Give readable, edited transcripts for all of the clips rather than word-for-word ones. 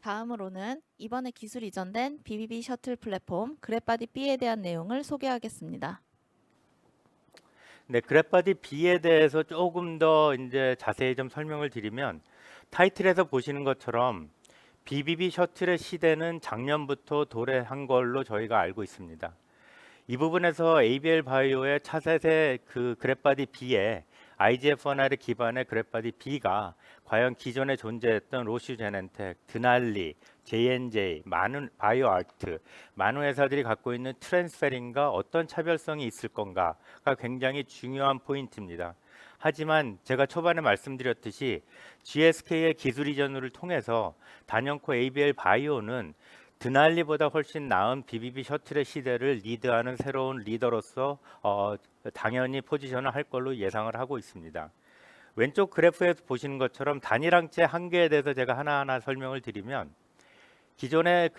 다음으로는 이번에 기술 이전된 BBB 셔틀 플랫폼 그랩바디 B에 대한 내용을 소개하겠습니다. 네, 그래파디 B에 대해서 조금 더 이제 자세히 좀 설명을 드리면 타이틀에서 보시는 것처럼 BBB 셔틀의 시대는 작년부터 도래한 걸로 저희가 알고 있습니다. 이 부분에서 ABL 바이오의 차세대 그 그래파디 B의 IGF-1R 기반의 그래파디 B가 과연 기존에 존재했던 로슈 제넨텍, 드날리, J&J, 많은 바이오아트, 많은 회사들이 갖고 있는 트랜스페린과 어떤 차별성이 있을 건가가 굉장히 중요한 포인트입니다. 하지만 제가 초반에 말씀드렸듯이 GSK의 기술 이전을 통해서 단연코 ABL 바이오는 드날리보다 훨씬 나은 BBB 셔틀의 시대를 리드하는 새로운 리더로서 당연히 포지션을 할 걸로 예상을 하고 있습니다. 왼쪽 그래프에서 보시는 것처럼 단일항체 한계에 대해서 제가 하나하나 설명을 드리면 기존의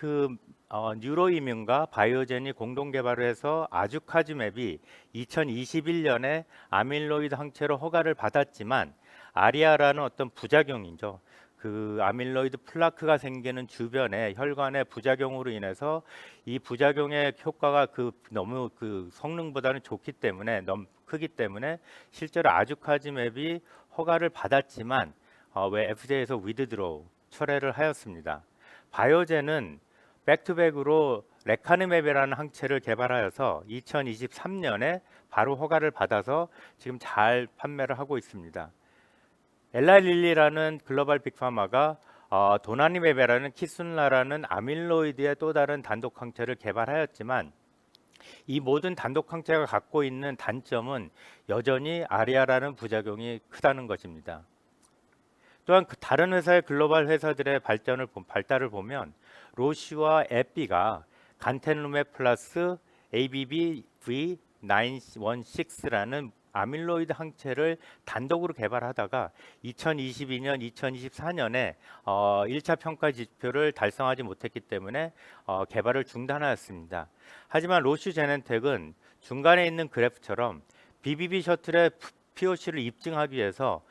뉴로이뮨과 바이오젠이 공동 개발을 해서 아주카즈맵이 2021년에 아밀로이드 항체로 허가를 받았지만 아리아라는 어떤 부작용이죠. 그 아밀로이드 플라크가 생기는 주변에 혈관의 부작용으로 인해서 이 부작용의 효과가 너무 성능보다는 좋기 때문에 너무 크기 때문에 실제로 아주카즈맵이 허가를 받았지만 왜 FDA에서 위드드로우 철회를 하였습니다. 바이오젠은 백투백으로 레카네맵이라는 항체를 개발하여서 2023년에 바로 허가를 받아서 지금 잘 판매를 하고 있습니다. 엘라릴리라는 글로벌 빅파마가 도나니맵이라는 키순라라는 아밀로이드의 또 다른 단독 항체를 개발하였지만 이 모든 단독 항체가 갖고 있는 단점은 여전히 아리아라는 부작용이 크다는 것입니다. 또한 다른 회사의 글로벌 회사들의 발달을 보면 로시와 에피가 간텐루맵 플러스 ABBV916라는 아밀로이드 항체를 단독으로 개발하다가 2022년, 2024년에 1차 평가 지표를 달성하지 못했기 때문에 개발을 중단하였습니다. 하지만 로시 제넨텍은 중간에 있는 그래프처럼 BBB 셔틀의 POC를 입증하기 위해서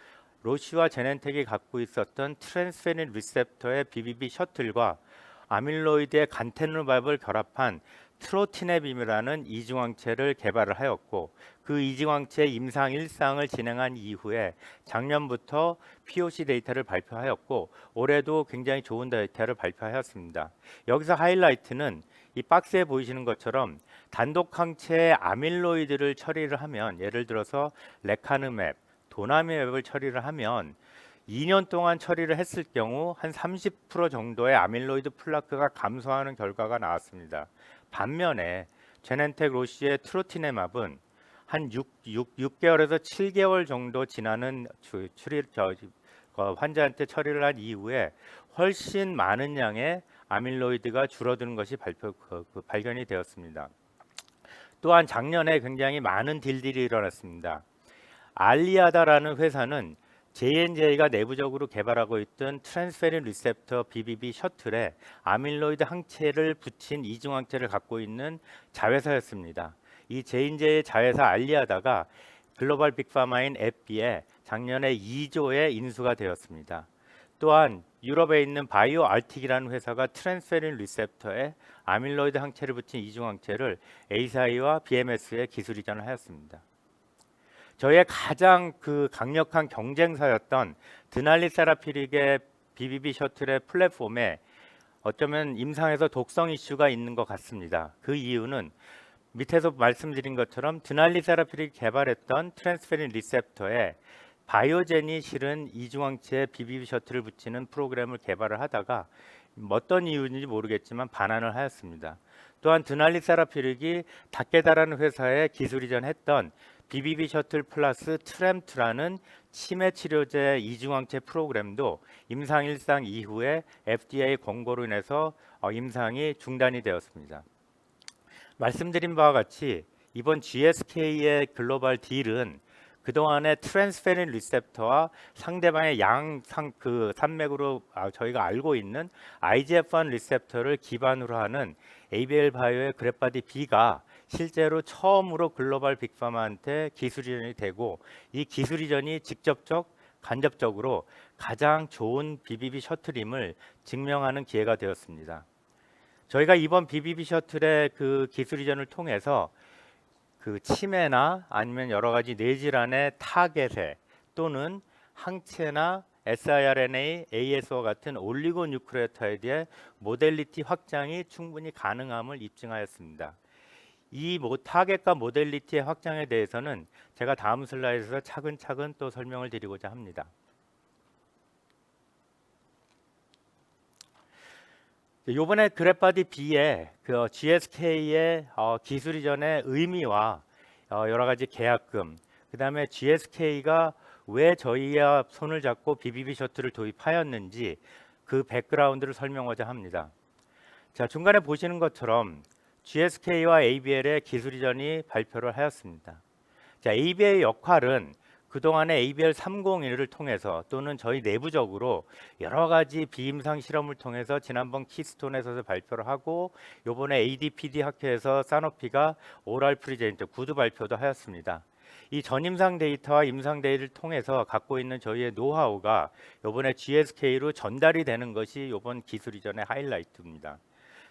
로시와 제넨텍이 갖고 있었던 트랜스페닌 리셉터의 BBB 셔틀과 아밀로이드의 간테누밥을 결합한 트로티네빔이라는 이중항체를 개발을 하였고 그 이중항체 임상 1상을 진행한 이후에 작년부터 POC 데이터를 발표하였고 올해도 굉장히 좋은 데이터를 발표하였습니다. 여기서 하이라이트는 이 박스에 보이시는 것처럼 단독 항체의 아밀로이드를 처리를 하면 예를 들어서 레카느맵, 도나미맵을 처리를 하면 2년 동안 처리를 했을 경우 한 30% 정도의 아밀로이드 플라크가 감소하는 결과가 나왔습니다. 반면에 제넨텍 로시의 트로티네맙은 한 6개월에서 7개월 정도 지나는 환자한테 처리를 한 이후에 훨씬 많은 양의 아밀로이드가 줄어드는 것이 발견이 되었습니다. 또한 작년에 굉장히 많은 딜들이 일어났습니다. 알리아다라는 회사는 J&J가 내부적으로 개발하고 있던 트랜스페린 리셉터 BBB 셔틀에 아밀로이드 항체를 붙인 이중 항체를 갖고 있는 자회사였습니다. 이 J&J의 자회사 알리아다가 글로벌 빅파마인 에피에 작년에 2조에 인수가 되었습니다. 또한 유럽에 있는 바이오 알틱이라는 회사가 트랜스페린 리셉터에 아밀로이드 항체를 붙인 이중 항체를 에이사이와 BMS에 기술 이전을 하였습니다. 저희의 가장 강력한 경쟁사였던 드날리 세라피릭의 BBB 셔틀의 플랫폼에 어쩌면 임상에서 독성 이슈가 있는 것 같습니다. 그 이유는 밑에서 말씀드린 것처럼 드날리 세라피릭이 개발했던 트랜스페린 리셉터에 바이오젠이 실은 이중항체에 BBB 셔틀을 붙이는 프로그램을 개발을 하다가 어떤 이유인지 모르겠지만 반환을 하였습니다. 또한 드날리 세라피릭이 다케다라는 회사에 기술 이전했던 BBB 셔틀 플러스 트램트라는 치매 치료제 이중항체 프로그램도 임상 1상 이후에 FDA 권고로 인해서 임상이 중단이 되었습니다. 말씀드린 바와 같이 이번 GSK의 글로벌 딜은 그동안의 트랜스페린 리셉터와 상대방의 산맥으로 저희가 알고 있는 IGF-1 리셉터를 기반으로 하는 ABL 바이오의 그래파디 B가 실제로 처음으로 글로벌 빅파마한테 기술 이전이 되고 이 기술 이전이 직접적 간접적으로 가장 좋은 BBB 셔틀임을 증명하는 기회가 되었습니다. 저희가 이번 BBB 셔틀의 그 기술 이전을 통해서 그 치매나 아니면 여러 가지 뇌질환의 타겟에 또는 항체나 siRNA, AS와 같은 올리고뉴크레오타이드의 모델리티 확장이 충분히 가능함을 입증하였습니다. 이 타겟과 모델리티의 확장에 대해서는 제가 다음 슬라이드에서 차근차근 또 설명을 드리고자 합니다. 이번에 그래프바디 B의 그 GSK의 기술 이전의 의미와 여러 가지 계약금, 그 다음에 GSK가 왜 저희와 손을 잡고 BBB 셔틀을 도입하였는지 그 백그라운드를 설명하고자 합니다. 자, 중간에 보시는 것처럼 GSK와 ABL의 기술 이전이 발표를 하였습니다. 자, ABL의 역할은 그동안의 ABL 301을 통해서 또는 저희 내부적으로 여러 가지 비임상 실험을 통해서 지난번 키스톤에서 발표를 하고 요번에 ADPD 학회에서 사노피가 오랄 프리젠트 구두 발표도 하였습니다. 이 전임상 데이터와 임상 데이터를 통해서 갖고 있는 저희의 노하우가 요번에 GSK로 전달이 되는 것이 요번 기술 이전의 하이라이트입니다.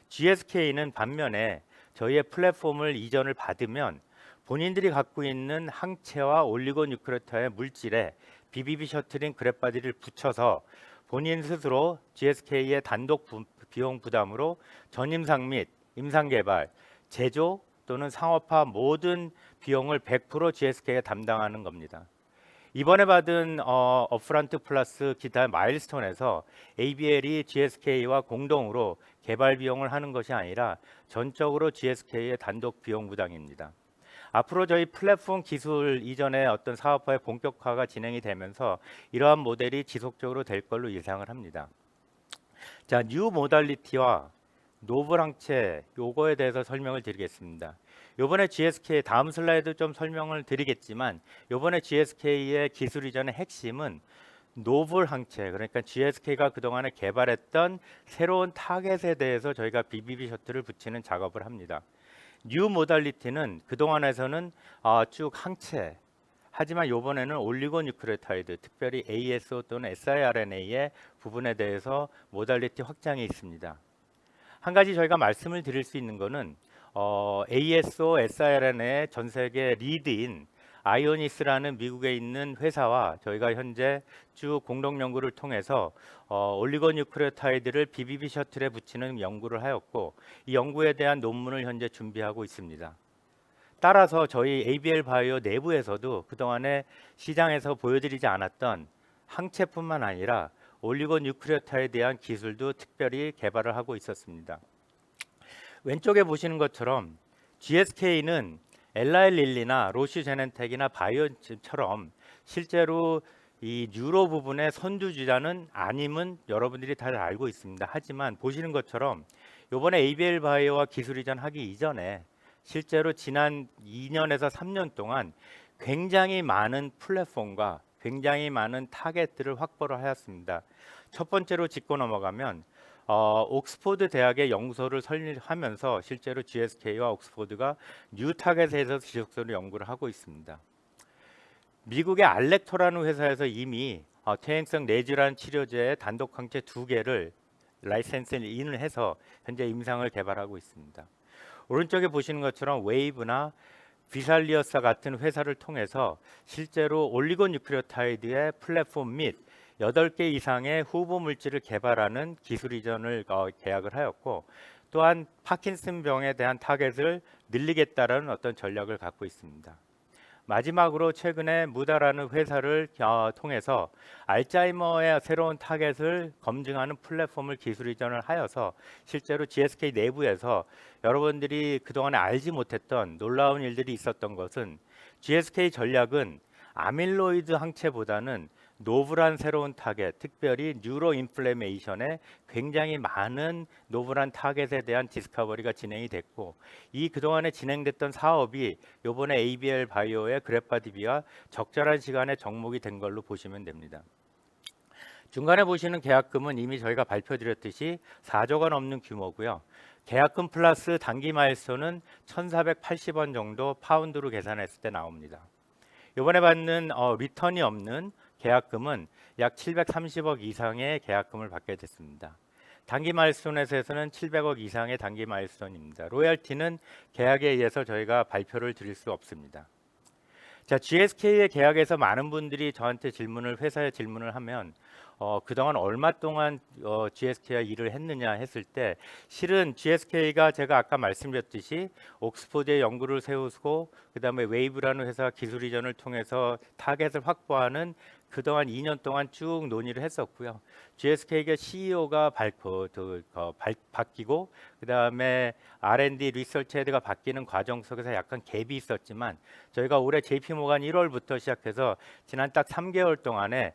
GSK는 반면에 저희의 플랫폼을 이전을 받으면 본인들이 갖고 있는 항체와 올리고뉴크레오타이드 물질에 BBB 셔틀인 그래프바디를 붙여서 본인 스스로 GSK의 단독 비용 부담으로 전임상 및 임상 개발, 제조 또는 상업화 모든 비용을 100% GSK가 담당하는 겁니다. 이번에 받은 업프런트 플러스 기타 마일스톤에서 ABL이 GSK와 공동으로 개발 비용을 하는 것이 아니라 전적으로 GSK의 단독 비용 부담입니다. 앞으로 저희 플랫폼 기술 이전의 어떤 사업화의 본격화가 진행이 되면서 이러한 모델이 지속적으로 될 걸로 예상을 합니다. 자, 뉴 모달리티와 노블 항체 요거에 대해서 설명을 드리겠습니다. 요번에 GSK 다음 슬라이드 좀 설명을 드리겠지만 요번에 GSK의 기술 이전의 핵심은 노블 항체, 그러니까 GSK가 그동안에 개발했던 새로운 타겟에 대해서 저희가 BBB 셔틀을 붙이는 작업을 합니다. 뉴 모달리티는 그동안에서는 쭉 항체, 하지만 이번에는 올리고뉴크레오타이드, 특별히 ASO 또는 siRNA의 부분에 대해서 모달리티 확장이 있습니다. 한 가지 저희가 말씀을 드릴 수 있는 것은 ASO, siRNA의 전 세계 리드인 아이오니스라는 미국에 있는 회사와 저희가 현재 쭉 공동 연구를 통해서 올리고뉴크레오타이드를 BBB 셔틀에 붙이는 연구를 하였고 이 연구에 대한 논문을 현재 준비하고 있습니다. 따라서 저희 ABL 바이오 내부에서도 그동안에 시장에서 보여드리지 않았던 항체뿐만 아니라 올리고뉴크레오타이드에 대한 기술도 특별히 개발을 하고 있었습니다. 왼쪽에 보시는 것처럼 GSK는 엘라이 릴리나 로시 제넨텍이나 바이오처럼 실제로 이 뉴로 부분의 선두주자는 아님은 여러분들이 다 알고 있습니다. 하지만 보시는 것처럼 이번에 ABL 바이오와 기술 이전하기 이전에 실제로 지난 2년에서 3년 동안 굉장히 많은 플랫폼과 굉장히 많은 타겟들을 확보를 하였습니다. 첫 번째로 짚고 넘어가면 옥스포드 대학의 연구소를 설립하면서 실제로 GSK와 옥스포드가 뉴 타겟에서 지속적으로 연구를 하고 있습니다. 미국의 알렉토라는 회사에서 이미 퇴행성 뇌질환 치료제의 단독 항체 2개를 라이센스를 인을 해서 현재 임상을 개발하고 있습니다. 오른쪽에 보시는 것처럼 웨이브나 비살리어스 같은 회사를 통해서 실제로 올리고뉴크레오타이드의 플랫폼 및 8개 이상의 후보 물질을 개발하는 기술 이전을 계약을 하였고 또한 파킨슨 병에 대한 타겟을 늘리겠다라는 어떤 전략을 갖고 있습니다. 마지막으로 최근에 무다라는 회사를 통해서 알츠하이머의 새로운 타겟을 검증하는 플랫폼을 기술 이전을 하여서 실제로 GSK 내부에서 여러분들이 그동안에 알지 못했던 놀라운 일들이 있었던 것은 GSK 전략은 아밀로이드 항체보다는 노블한 새로운 타겟, 특별히 뉴로 인플레메이션에 굉장히 많은 노블한 타겟에 대한 디스커버리가 진행이 됐고 이 그동안에 진행됐던 사업이 이번에 ABL 바이오의 그래프바디비와 적절한 시간에 접목이 된 걸로 보시면 됩니다. 중간에 보시는 계약금은 이미 저희가 발표드렸듯이 4조 원 넘는 규모고요. 계약금 플러스 단기 마일스톤은 1,480원 정도 파운드로 계산했을 때 나옵니다. 이번에 받는 리턴이 없는 계약금은 약 730억 이상의 계약금을 받게 됐습니다. 단기 마일스톤에서는 700억 이상의 단기 마일스톤입니다. 로열티는 계약에 의해서 저희가 발표를 드릴 수 없습니다. 자, GSK의 계약에서 많은 분들이 저한테 회사에 질문을 하면 그동안 얼마 동안 GSK와 일을 했느냐 했을 때 실은 GSK가 제가 아까 말씀드렸듯이 옥스포드에 연구를 세우고 그다음에 웨이브라는 회사 기술 이전을 통해서 타겟을 확보하는 그동안 2년 동안 쭉 논의를 했었고요. GSK가 CEO가 바뀌고 그다음에 R&D 리서치 헤드가 바뀌는 과정 속에서 약간 갭이 있었지만 저희가 올해 JP모간 1월부터 시작해서 지난 딱 3개월 동안에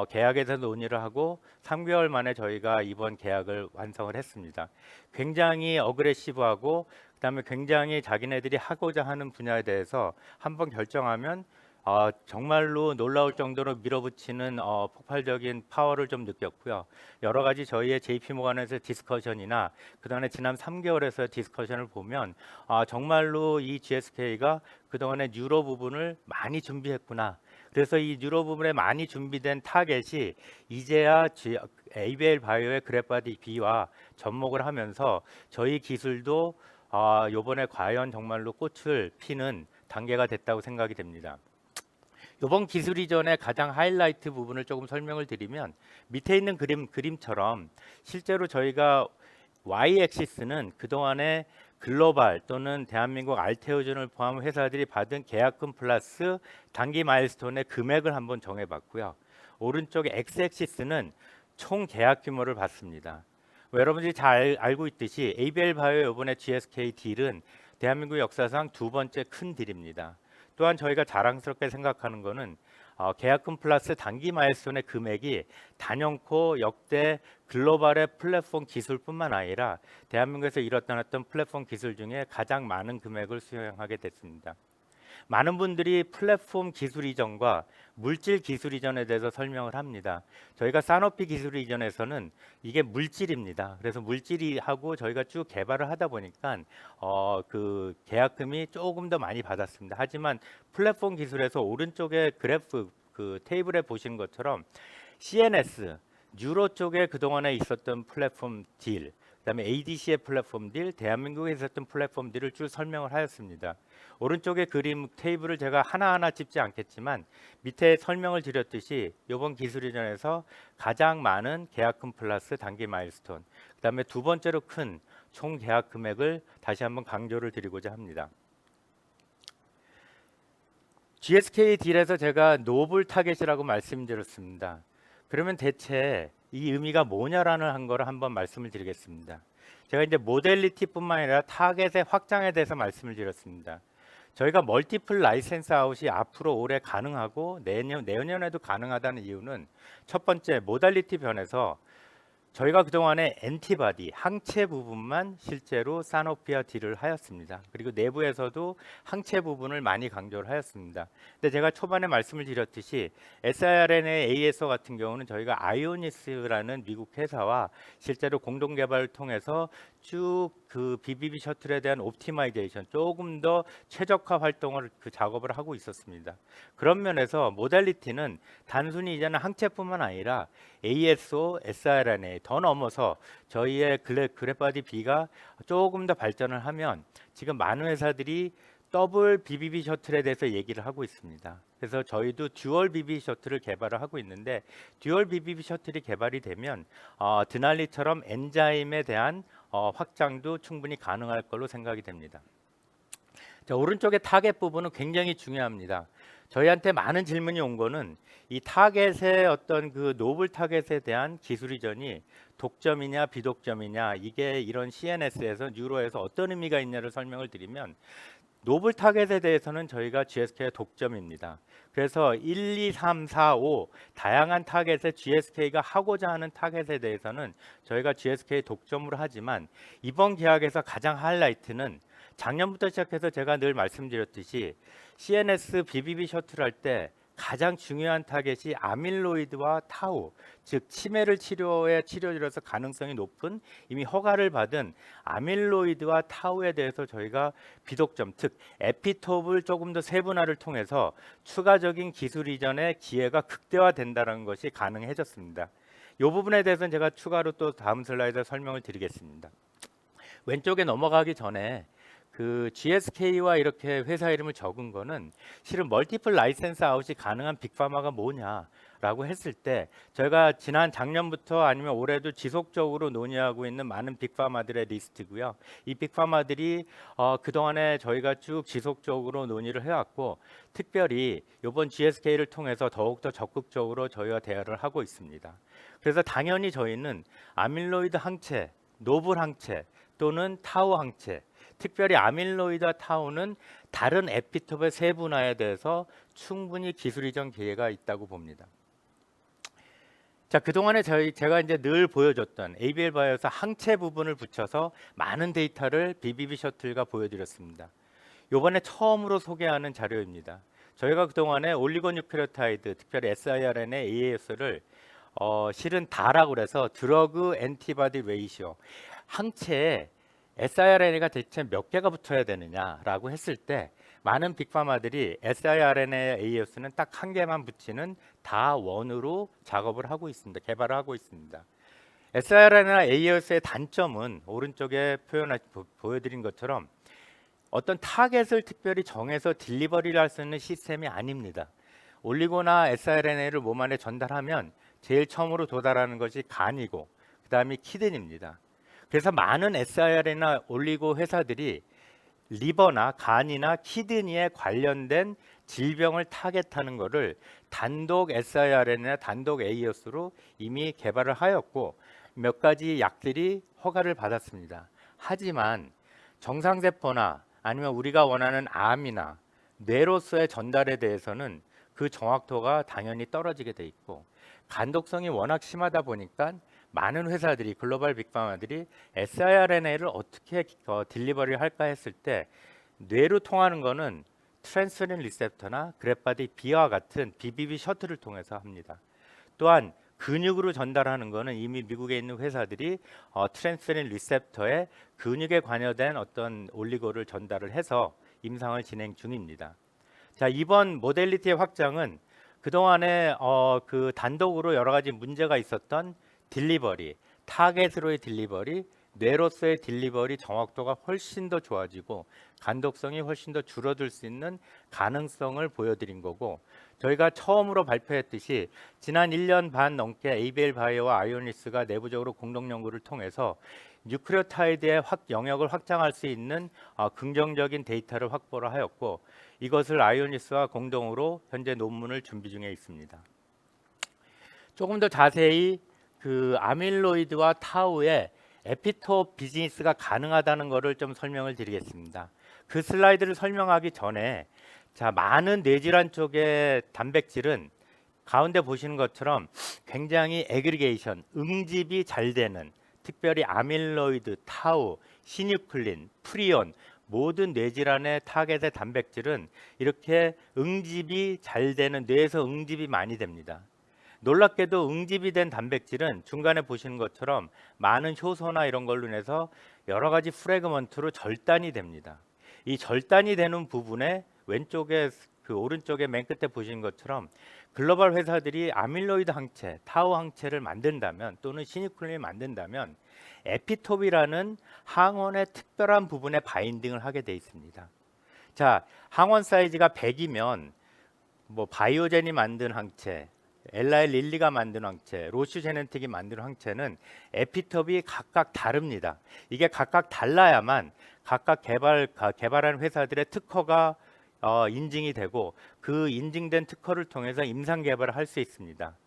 계약에서 논의를 하고 3개월 만에 저희가 이번 계약을 완성을 했습니다. 굉장히 어그레시브하고 그다음에 굉장히 자기네들이 하고자 하는 분야에 대해서 한번 결정하면 정말로 놀라울 정도로 밀어붙이는 폭발적인 파워를 좀 느꼈고요. 여러 가지 저희의 JP모간에서 디스커션이나 그동안에 지난 3개월에서 디스커션을 보면 정말로 이 GSK가 그동안에 뉴로 부분을 많이 준비했구나. 그래서 이 뉴로 부분에 많이 준비된 타겟이 이제야 ABL 바이오의 그래파디 B와 접목을 하면서 저희 기술도 요번에 과연 정말로 꽃을 피는 단계가 됐다고 생각이 됩니다. 이번 기술 이전의 가장 하이라이트 부분을 조금 설명을 드리면 밑에 있는 그림처럼 실제로 저희가 Y-액시스는 그동안에 글로벌 또는 대한민국 알테오전을 포함한 회사들이 받은 계약금 플러스 단기 마일스톤의 금액을 한번 정해봤고요. 오른쪽에 X-액시스는 총 계약 규모를 봤습니다. 여러분들이 잘 알고 있듯이 ABL 바이오 이번에 GSK 딜은 대한민국 역사상 두 번째 큰 딜입니다. 또한 저희가 자랑스럽게 생각하는 것은 계약금 플러스 단기 마일스톤의 금액이 단연코 역대 글로벌의 플랫폼 기술뿐만 아니라 대한민국에서 일어났던 플랫폼 기술 중에 가장 많은 금액을 수행하게 됐습니다. 많은 분들이 플랫폼 기술 이전과 물질 기술 이전에 대해서 설명을 합니다. 저희가 사노피 기술 이전에서는 이게 물질입니다. 그래서 물질이 하고 저희가 쭉 개발을 하다 보니까 그 계약금이 조금 더 많이 받았습니다. 하지만 플랫폼 기술에서 오른쪽에 그래프 그 테이블에 보신 것처럼 CNS 뉴로 쪽에 그동안에 있었던 플랫폼 딜, 그다음에 ADC의 플랫폼 딜, 대한민국에 있었던 플랫폼 딜을 쭉 설명을 하였습니다. 오른쪽에 그림 테이블을 제가 하나하나 짚지 않겠지만 밑에 설명을 드렸듯이 이번 기술 이전에서 가장 많은 계약금 플러스 단기 마일스톤, 그다음에 두 번째로 큰 총 계약 금액을 다시 한번 강조를 드리고자 합니다. GSK 딜에서 제가 노블 타겟이라고 말씀드렸습니다. 그러면 대체 이 의미가 뭐냐라는 거를 한번 말씀을 드리겠습니다. 제가 이제 모델리티뿐만 아니라 타겟의 확장에 대해서 말씀을 드렸습니다. 저희가 멀티플 라이센스 아웃이 앞으로 올해 가능하고 내년에도 가능하다는 이유는 첫 번째 모달리티 변에서 저희가 그동안에 엔티바디 항체 부분만 실제로 사노피와 딜을 하였습니다. 그리고 내부에서도 항체 부분을 많이 강조를 하였습니다. 근데 제가 초반에 말씀을 드렸듯이 siRNA ASO 같은 경우는 저희가 아이오니스라는 미국 회사와 실제로 공동 개발을 통해서 쭉 그 BBB 셔틀에 대한 옵티마이제이션 조금 더 최적화 활동을 그 작업을 하고 있었습니다. 그런 면에서 모달리티는 단순히 이제는 항체뿐만 아니라 ASO, siRNA 더 넘어서 저희의 그래파디 B가 조금 더 발전을 하면 지금 많은 회사들이 더블 BBB 셔틀에 대해서 얘기를 하고 있습니다. 그래서 저희도 듀얼 BBB 셔틀을 개발을 하고 있는데 듀얼 BBB 셔틀이 개발이 되면 드날리처럼 엔자임에 대한 확장도 충분히 가능할 걸로 생각이 됩니다. 자, 오른쪽의 타겟 부분은 굉장히 중요합니다. 저희한테 많은 질문이 온 거는 이 타겟의 어떤 그 노블 타겟에 대한 기술 이전이 독점이냐 비독점이냐 이게 이런 CNS에서 뉴로에서 어떤 의미가 있냐를 설명을 드리면 노블 타겟에 대해서는 저희가 GSK의 독점입니다. 그래서 1, 2, 3, 4, 5 다양한 타겟에 GSK가 하고자 하는 타겟에 대해서는 저희가 GSK 독점으로 하지만 이번 계약에서 가장 하이라이트는 작년부터 시작해서 제가 늘 말씀드렸듯이 CNS BBB 셔틀 할 때 가장 중요한 타겟이 아밀로이드와 타우, 즉 치매를 치료로서 가능성이 높은 이미 허가를 받은 아밀로이드와 타우에 대해서 저희가 비독점, 즉 에피톱을 조금 더 세분화를 통해서 추가적인 기술 이전의 기회가 극대화된다는 것이 가능해졌습니다. 이 부분에 대해서는 제가 추가로 또 다음 슬라이드에 설명을 드리겠습니다. 왼쪽에 넘어가기 전에 그 GSK와 이렇게 회사 이름을 적은 거는 실은 멀티플 라이센스 아웃이 가능한 빅파마가 뭐냐라고 했을 때 저희가 지난 작년부터 아니면 올해도 지속적으로 논의하고 있는 많은 빅파마들의 리스트고요. 이 빅파마들이 그동안에 저희가 쭉 지속적으로 논의를 해왔고 특별히 이번 GSK를 통해서 더욱더 적극적으로 저희와 대화를 하고 있습니다. 그래서 당연히 저희는 아밀로이드 항체, 노블 항체 또는 타우 항체, 특별히 아밀로이드와 타우는 다른 에피톱의 세분화에 대해서 충분히 기술 이전 기회가 있다고 봅니다. 자, 그동안에 제가 이제 늘 보여줬던 ABL 바이오에서 항체 부분을 붙여서 많은 데이터를 BBB 셔틀과 보여드렸습니다. 이번에 처음으로 소개하는 자료입니다. 저희가 그동안에 올리고뉴크레오타이드, 특별히 siRNA, AAS를 실은 다라고 그래서 드러그 엔티바디 레이시오, 항체에 siRNA가 대체 몇 개가 붙어야 되느냐라고 했을 때 많은 빅파마들이 siRNA, AS는 딱 한 개만 붙이는 다 원으로 작업을 하고 있습니다. 개발을 하고 있습니다. siRNA, AS의 단점은 오른쪽에 보여드린 것처럼 어떤 타겟을 특별히 정해서 딜리버리를 할 수 있는 시스템이 아닙니다. 올리고나 siRNA를 몸 안에 전달하면 제일 처음으로 도달하는 것이 간이고 그 다음이 키드니입니다. 그래서 많은 siRNA 올리고 회사들이 리버나 간이나 키드니에 관련된 질병을 타겟하는 것을 단독 siRNA나 단독 AS로 이미 개발을 하였고 몇 가지 약들이 허가를 받았습니다. 하지만 정상세포나 아니면 우리가 원하는 암이나 뇌로서의 전달에 대해서는 그 정확도가 당연히 떨어지게 돼 있고 간독성이 워낙 심하다 보니까 많은 회사들이 글로벌 빅파마들이 siRNA를 어떻게 딜리버리를 할까 했을 때 뇌로 통하는 거는 트랜스페린 리셉터나 그래프바디 B와 같은 BBB 셔틀을 통해서 합니다. 또한 근육으로 전달하는 거는 이미 미국에 있는 회사들이 트랜스페린 리셉터에 근육에 관여된 어떤 올리고를 전달을 해서 임상을 진행 중입니다. 자, 이번 모델리티의 확장은 그동안에 그 단독으로 여러 가지 문제가 있었던 딜리버리, 타겟으로의 딜리버리, 뇌로서의 딜리버리 정확도가 훨씬 더 좋아지고 간독성이 훨씬 더 줄어들 수 있는 가능성을 보여드린 거고 저희가 처음으로 발표했듯이 지난 1년 반 넘게 ABL 바이오와 아이오니스가 내부적으로 공동 연구를 통해서 뉴크레오타이드의 영역을 확장할 수 있는 긍정적인 데이터를 확보를 하였고 이것을 아이오니스와 공동으로 현재 논문을 준비 중에 있습니다. 조금 더 자세히 그 아밀로이드와 타우의 에피톱 비즈니스가 가능하다는 것을 좀 설명을 드리겠습니다. 그 슬라이드를 설명하기 전에 자, 많은 뇌질환 쪽의 단백질은 가운데 보시는 것처럼 굉장히 애그리게이션, 응집이 잘 되는 특별히 아밀로이드, 타우, 시뉴클린, 프리온 모든 뇌질환의 타겟의 단백질은 이렇게 응집이 잘 되는 뇌에서 응집이 많이 됩니다. 놀랍게도 응집이 된 단백질은 중간에 보시는 것처럼 많은 효소나 이런 걸로 인해서 여러 가지 프래그먼트로 절단이 됩니다. 이 절단이 되는 부분에 왼쪽에 그 오른쪽에 맨 끝에 보시는 것처럼 글로벌 회사들이 아밀로이드 항체, 타우 항체를 만든다면 또는 시니클린을 만든다면 에피톱이라는 항원의 특별한 부분에 바인딩을 하게 돼 있습니다. 자, 항원 사이즈가 100이면 뭐 바이오젠이 만든 항체, 엘라이 릴리가 만든 항체, 로슈 제넨틱이 만든 항체는 에피톱이 각각 다릅니다. 이게 각각 달라야만 각각 개발한 회사들의 특허가 인증이 되고 그 인증된 특허를 통해서 임상 개발을 할 수 있습니다.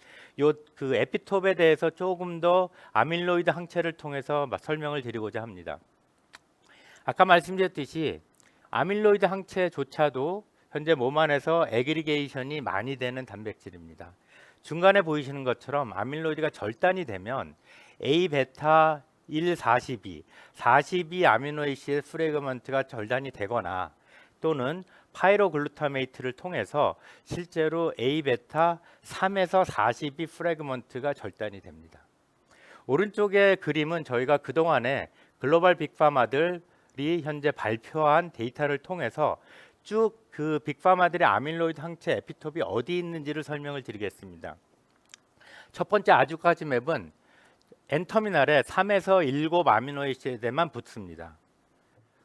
그 에피톱에 대해서 조금 더 아밀로이드 항체를 통해서 설명을 드리고자 합니다. 아까 말씀드렸듯이 아밀로이드 항체조차도 현재 몸 안에서 애그리게이션이 많이 되는 단백질입니다. 중간에 보이시는 것처럼 아밀로이드가 절단이 되면 A베타 142 아미노에시드 프래그먼트가 절단이 되거나 또는 파이로글루타메이트를 통해서 실제로 A베타 3에서 40이 프래그먼트가 절단이 됩니다. 오른쪽의 그림은 저희가 그동안에 글로벌 빅파마들이 현재 발표한 데이터를 통해서 쭉 그 빅파마들의 아밀로이드 항체 에피톱이 어디 있는지를 설명을 드리겠습니다. 첫 번째 아주까지 맵은 N터미널에 3에서 7 아미노에시드에만 붙습니다.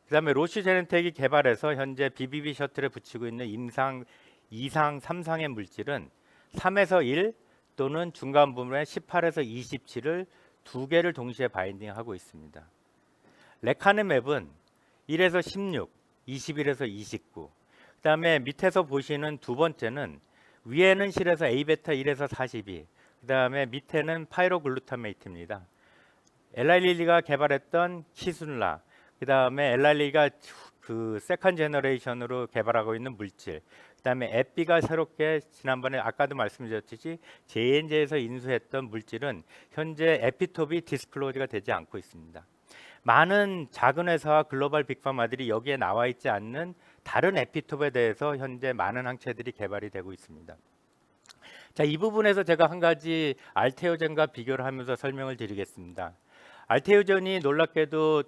그 다음에 로시 제넨텍이 개발해서 현재 BBB 셔틀에 붙이고 있는 임상 2상, 3상의 물질은 3에서 1 또는 중간 부분의 18에서 27을 두 개를 동시에 바인딩하고 있습니다. 레카네맵은 1에서 16, 21에서 29. 그 다음에 밑에서 보시는 두 번째는 위에는 실에서 A베타 1에서 42. 그 다음에 밑에는 파이로글루타메이트입니다. 엘라일리가 개발했던 키순라. 그 다음에 엘라일리가 그 세컨 제너레이션으로 개발하고 있는 물질. 그 다음에 에피가 새롭게 지난번에 아까도 말씀드렸듯이 J&J에서 인수했던 물질은 현재 에피톱이 디스클로즈가 되지 않고 있습니다. 많은 작은 회사와 글로벌 빅파마들이 여기에 나와 있지 않는 다른 에피톱에 대해서 현재 많은 항체들이 개발이 되고 있습니다. 자, 이 부분에서 제가 한 가지 알테오젠과 비교를 하면서 설명을 드리겠습니다. 알테오젠이 놀랍게도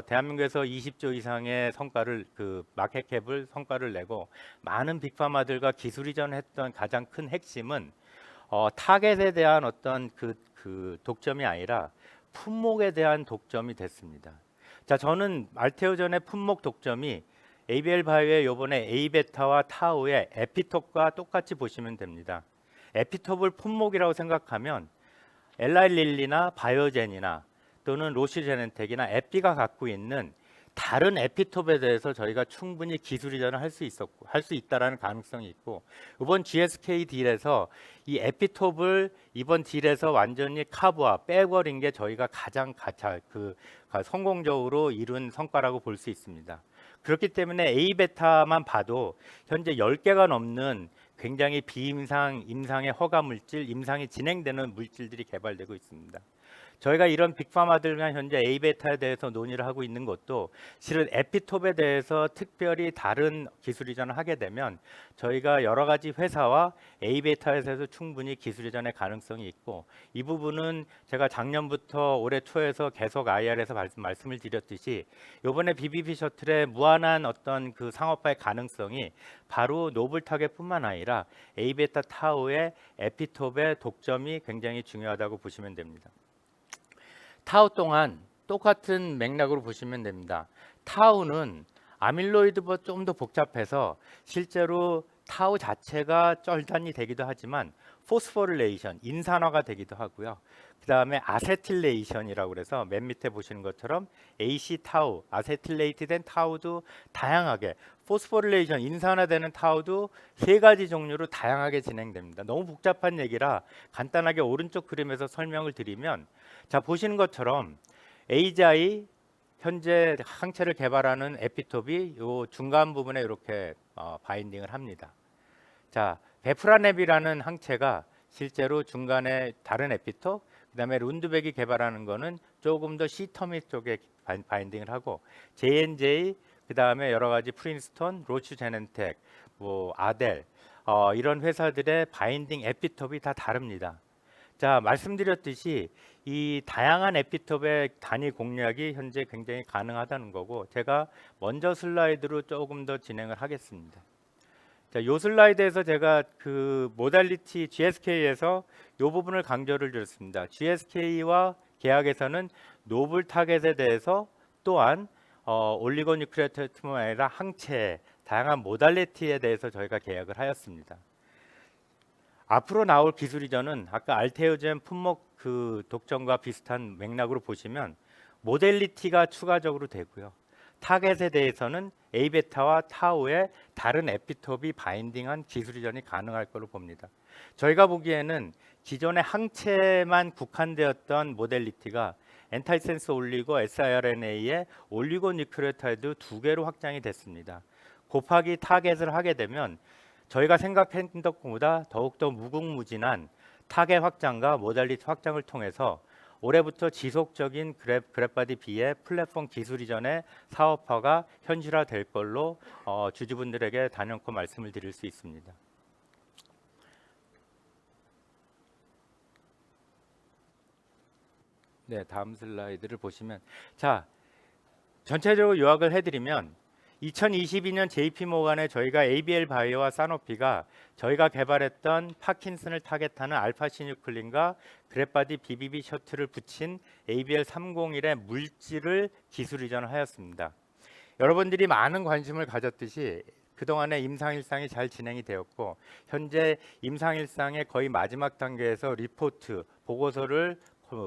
대한민국에서 20조 이상의 성과를 마켓캡을 성과를 내고 많은 빅파마들과 기술 이전했던 가장 큰 핵심은 타겟에 대한 어떤 그 독점이 아니라 품목에 대한 독점이 됐습니다. 자, 저는 알테오젠의 품목 독점이 ABL 바이오의 요번에 A베타와 타우의 에피톱과 똑같이 보시면 됩니다. 에피톱을 품목이라고 생각하면 엘라일릴리나 바이오젠이나 또는 로시제넨텍이나 에피가 갖고 있는 다른 에피톱에 대해서 저희가 충분히 기술 이전을 할 수 있다라는 가능성이 있고, 이번 GSK 딜에서 이 에피톱을 이번 딜에서 완전히 카브와 빼버린 게 저희가 가장 성공적으로 이룬 성과라고 볼 수 있습니다. 그렇기 때문에 A베타만 봐도 현재 10개가 넘는 굉장히 비임상, 임상의 허가 물질, 임상이 진행되는 물질들이 개발되고 있습니다. 저희가 이런 빅파마들과 현재 A베타에 대해서 논의를 하고 있는 것도 실은 에피톱에 대해서 특별히 다른 기술 이전을 하게 되면 저희가 여러 가지 회사와 A베타에 대해서 충분히 기술 이전의 가능성이 있고, 이 부분은 제가 작년부터 올해 초에서 계속 IR에서 말씀을 드렸듯이 이번에 BBB 셔틀의 무한한 어떤 그 상업화의 가능성이 바로 노블 타겟뿐만 아니라 A베타 타우의 에피톱의 독점이 굉장히 중요하다고 보시면 됩니다. 타우 또한 똑같은 맥락으로 보시면 됩니다. 타우는 아밀로이드보다 좀 더 복잡해서 실제로 타우 자체가 절단이 되기도 하지만 포스포릴레이션, 인산화가 되기도 하고요. 그 다음에 아세틸레이션이라고 그래서 맨 밑에 보시는 것처럼 AC 타우, 아세틸레이트 된 타우도 다양하게, 포스포릴레이션, 인산화되는 타우도 세 가지 종류로 다양하게 진행됩니다. 너무 복잡한 얘기라 간단하게 오른쪽 그림에서 설명을 드리면, 자, 보시는 것처럼 AGI 현재 항체를 개발하는 에피톱이 요 중간 부분에 이렇게 바인딩을 합니다. 자, 베프라넵이라는 항체가 실제로 중간에 다른 에피톱, 그다음에 룬드백이 개발하는 거는 조금 더 C터밋 쪽에 바인딩을 하고, J&J, 그다음에 여러 가지 프린스턴, 로슈 제넨텍, 뭐 아델, 이런 회사들의 바인딩 에피톱이 다 다릅니다. 자, 말씀드렸듯이 이 다양한 에피톱의 단위 공략이 현재 굉장히 가능하다는 거고, 제가 먼저 슬라이드로 조금 더 진행을 하겠습니다. 자, 요 슬라이드에서 제가 그 모달리티 GSK에서 요 부분을 강조를 드렸습니다. GSK와 계약에서는 노블 타겟에 대해서 또한 올리고뉴클레오타이드뿐만 아니라 항체 다양한 모달리티에 대해서 저희가 계약을 하였습니다. 앞으로 나올 기술 이전은 아까 알테오젠 품목 그 독점과 비슷한 맥락으로 보시면 모델리티가 추가적으로 되고요. 타겟에 대해서는 A베타와 타우의 다른 에피톱이 바인딩한 기술 이전이 가능할 걸로 봅니다. 저희가 보기에는 기존의 항체만 국한되었던 모델리티가 엔타이센스 올리고 siRNA의 올리고뉴클레오타이드 두 개로 확장이 됐습니다. 곱하기 타겟을 하게 되면 저희가 생각했던 것보다 더욱더 무궁무진한 타겟 확장과 모달리티 확장을 통해서 올해부터 지속적인 그랩바디 B의 플랫폼 기술 이전의 사업화가 현실화될 걸로 주주분들에게 단연코 말씀을 드릴 수 있습니다. 네, 다음 슬라이드를 보시면 자, 전체적으로 요약을 해드리면 2022년 JP모간에 저희가 ABL 바이오와 사노피가 저희가 개발했던 파킨슨을 타겟하는 알파 시뉴클린과 그랩바디 BBB 셔틀을 붙인 ABL 301의 물질을 기술 이전을 하였습니다. 여러분들이 많은 관심을 가졌듯이 그동안의 임상일상이 잘 진행이 되었고 현재 임상일상의 거의 마지막 단계에서 리포트, 보고서를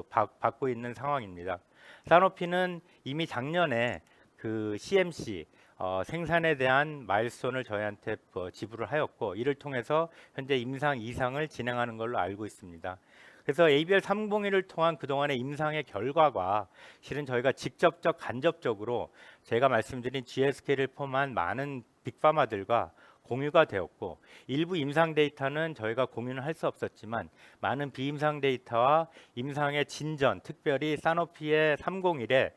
받고 있는 상황입니다. 사노피는 이미 작년에 그 CMC 생산에 대한 마일스톤을 저희한테 지불을 하였고 이를 통해서 현재 임상 이상을 진행하는 걸로 알고 있습니다. 그래서 ABL 301을 통한 그동안의 임상의 결과가 실은 저희가 직접적 간접적으로 제가 말씀드린 GSK를 포함한 많은 빅파마들과 공유가 되었고 일부 임상 데이터는 저희가 공유는 할 수 없었지만 많은 비임상 데이터와 임상의 진전, 특별히 사노피의 301에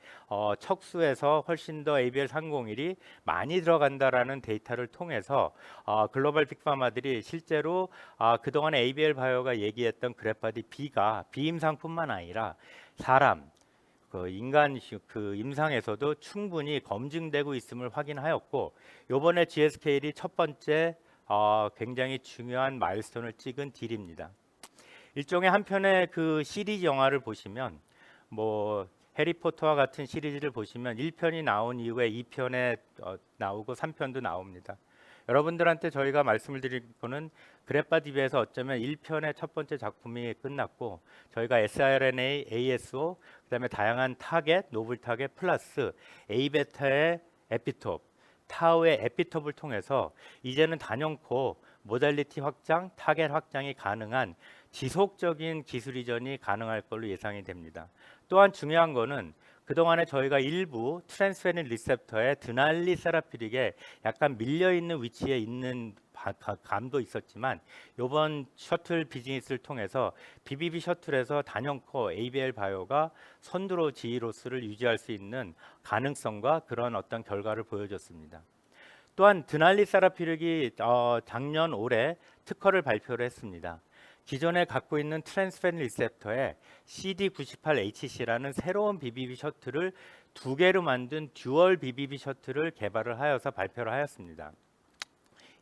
척수에서 훨씬 더 ABL 301이 많이 들어간다라는 데이터를 통해서 글로벌 빅파마들이 실제로 그동안에 ABL 바이오가 얘기했던 그래파디 B가 비임상뿐만 아니라 사람 그 인간 그 임상에서도 충분히 검증되고 있음을 확인하였고 이번에 GSK이 첫 번째 굉장히 중요한 마일스톤을 찍은 딜입니다. 일종의 한편의 그 시리즈 영화를 보시면 뭐 해리포터와 같은 시리즈를 보시면 1편이 나온 이후에 2편에 나오고 3편도 나옵니다. 여러분들한테 저희가 말씀을 드릴 거는 그래파디비에서 어쩌면 1편의 첫 번째 작품이 끝났고 저희가 siRNA, ASO, 그다음에 다양한 타겟, 노블 타겟 플러스 A베타의 에피톱, 타우의 에피톱을 통해서 이제는 단연코 모달리티 확장, 타겟 확장이 가능한 지속적인 기술 이전이 가능할 걸로 예상이 됩니다. 또한 중요한 거는 그동안에 저희가 일부 트랜스페닌 리셉터의 드날리 세라피릭에 약간 밀려 있는 위치에 있는 감도 있었지만 이번 셔틀 비즈니스를 통해서 BBB 셔틀에서 단연코 ABL 바이오가 선두로 지휘로스를 유지할 수 있는 가능성과 그런 어떤 결과를 보여줬습니다. 또한 드날리 세라피릭이 작년 올해 특허를 발표를 했습니다. 기존에 갖고 있는 트랜스페닌 리셉터에 CD98HC라는 새로운 BBB 셔틀을 두 개로 만든 듀얼 BBB 셔틀을 개발을 하여서 발표를 하였습니다.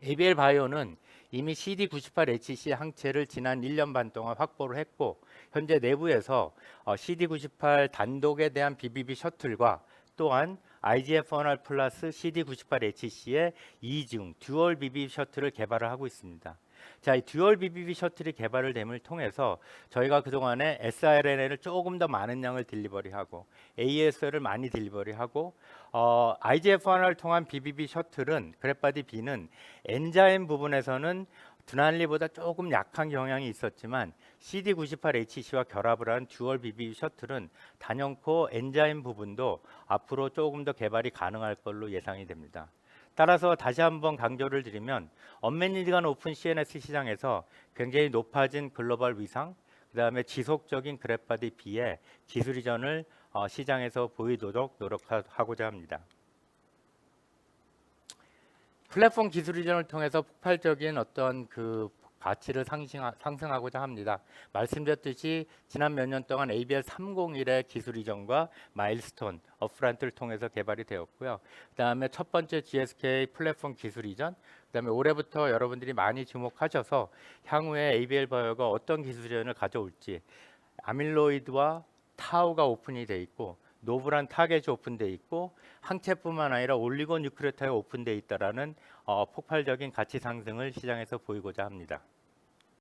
ABL 바이오는 이미 CD98HC 항체를 지난 1년 반 동안 확보를 했고 현재 내부에서 CD98 단독에 대한 BBB 셔틀과 또한 IGF-1R 플러스 CD98HC의 이중 듀얼 BBB 셔틀을 개발을 하고 있습니다. 자, 이 듀얼 BBB 셔틀이 개발을 됨을 통해서 저희가 그동안에 siRNA를 조금 더 많은 양을 딜리버리하고 ASL을 많이 딜리버리하고 IGF-1R 통한 BBB 셔틀은 그래파디 B는 엔자임 부분에서는 드날리보다 조금 약한 경향이 있었지만 CD98HC와 결합을 한 듀얼 BBB 셔틀은 단연코 엔자임 부분도 앞으로 조금 더 개발이 가능할 걸로 예상이 됩니다. 따라서 다시 한번 강조를 드리면 언매니드간 오픈 CNS 시장에서 굉장히 높아진 글로벌 위상, 그다음에 지속적인 그래파디 B의 기술 이전을 시장에서 보이도록 노력하고자 합니다. 플랫폼 기술 이전을 통해서 폭발적인 어떤 그 가치를 상승하고자 합니다. 말씀드렸듯이 지난 몇 년 동안 ABL 301의 기술 이전과 마일스톤, 업프런트를 통해서 개발이 되었고요. 그다음에 첫 번째 GSK 플랫폼 기술 이전, 그다음에 올해부터 여러분들이 많이 주목하셔서 향후에 ABL 바이오가 어떤 기술 이전을 가져올지 아밀로이드와 타우가 오픈이 돼 있고 노블한 타겟이 오픈돼 있고 항체뿐만 아니라 올리고뉴크레오타이드가 오픈돼 있다라는 폭발적인 가치 상승을 시장에서 보이고자 합니다.